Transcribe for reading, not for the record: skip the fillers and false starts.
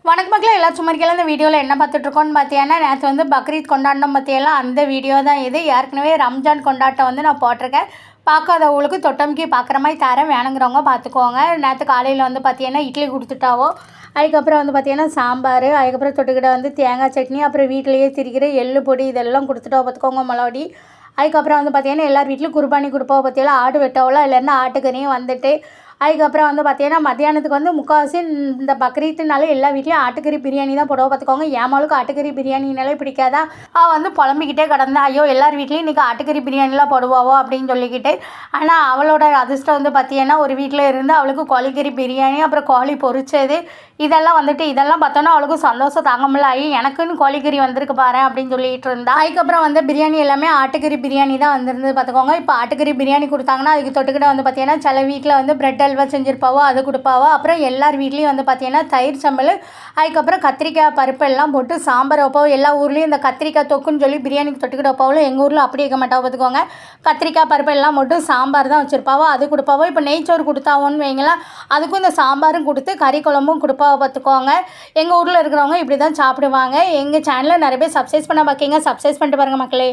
வணக்க மக்களே, எல்லா சுமரிக்கெல்லாம் இந்த வீடியோவில் என்ன பார்த்துட்ருக்கோன்னு பார்த்தீங்கன்னா, நேற்று வந்து பக்ரீத் கொண்டாடினோம் பார்த்தியெல்லாம் அந்த வீடியோ தான் இது. ஏற்கனவே ரம்ஜான் கொண்டாட்டம் வந்து நான் போட்டிருக்கேன். பார்க்காதவங்களுக்கு தொட்டமுக்கி பார்க்குற மாதிரி தரேன், வேணுங்கிறவங்க பார்த்துக்கோங்க. நேற்று காலையில் வந்து பார்த்தீங்கன்னா இட்லி கொடுத்துட்டாவோ, அதுக்கப்புறம் வந்து பார்த்தீங்கன்னா சாம்பார், அதுக்கப்புறம் தொட்டுக்கிட்ட வந்து தேங்காய் சட்னி, அப்புறம் வீட்டிலேயே திரிக்கிற எள்ளு பொடி இதெல்லாம் கொடுத்துட்டா பார்த்துக்கோங்க மொளவடி. அதுக்கப்புறம் வந்து பார்த்தீங்கன்னா எல்லார் வீட்லையும் குர்பானி கொடுப்போம் பார்த்தியெல்லாம், ஆடு வெட்டவோல இல்லைன்னா ஆட்டுக்கறியும் வந்துட்டு. அதுக்கப்புறம் வந்து பார்த்தீங்கன்னா மத்தியானத்துக்கு வந்து முக்கால்வாசி இந்த பக்ரீத்துனாலே எல்லா வீட்லேயும் ஆட்டுக்கறி பிரியாணி தான் போடுவோம் பார்த்துக்கோங்க. ஏமாளுக்கு ஆட்டுக்கறி பிரியாணினாலே பிடிக்காதா, அவள் வந்து புலம்பிக்கிட்டே கிடந்தா, ஐயோ எல்லார் வீட்லேயும் இன்றைக்கி ஆட்டுக்கறி பிரியாணிலாம் போடுவாவோ அப்படின்னு சொல்லிக்கிட்டு. ஆனால் அவளோட அதிர்ஷ்டம் வந்து பார்த்தீங்கன்னா ஒரு வீட்டில் இருந்து அவளுக்கு கோழிக்கறி பிரியாணி, அப்புறம் கோழி பொரிச்சது இதெல்லாம் வந்துட்டு இதெல்லாம் பார்த்தோன்னா அவளுக்கு சந்தோஷம் தாங்க முடியல. ஐயோ எனக்குன்னு கோழிக்கறி வந்திருக்கு பாரு அப்படின்னு சொல்லிட்டு இருந்தா. அதுக்கப்புறம் வந்து பிரியாணி எல்லாமே ஆட்டுக்கறி பிரியாணி தான் வந்திருந்தது பார்த்துக்கோங்க. இப்போ ஆட்டுக்கறி பிரியாணி கொடுத்தாங்கன்னா அதுக்கு தொட்டுக்கிட்ட வந்து பார்த்தீங்கன்னா சில வீட்டில் வந்து பிரெட் அல்வா செஞ்சுருப்பாவோ அது கொடுப்பாவோ. அப்புறம் எல்லார் வீட்லேயும் வந்து பார்த்தீங்கன்னா தயிர் சம்பல், அதுக்கப்புறம் கத்திரிக்காய் பருப்பு எல்லாம் போட்டு சாம்பார் வைப்போம். எல்லா ஊர்லேயும் இந்த கத்திரிக்காய் தொக்குன்னு சொல்லி பிரியாணிக்கு தொட்டுக்கிட்டு வைப்பாவோ. எங்கள் ஊரில் அப்படி வைக்க மாட்டாவோ பார்த்துக்கோங்க. கத்திரிக்காய் பருப்பு எல்லாம் போட்டு சாம்பார் தான் வச்சுருப்பாவோ, அது கொடுப்பாவோ. இப்போ நெய்ச்சோறு கொடுத்தாவோன்னு வைங்களேன், அதுக்கும் இந்த சாம்பாரும் கொடுத்து கறி குழம்பும் கொடுப்பாவோ பார்த்துக்கோங்க. எங்கள் ஊரில் இருக்கிறவங்க இப்படி தான் சாப்பிடுவாங்க. எங்கள் சேனலில் நிறைய பேர் சப்ஸ்கிரைப் பண்ண பார்க்கிங்க, சப்ஸ்கிரைப் பண்ணிட்டு பாருங்கள் மக்களே.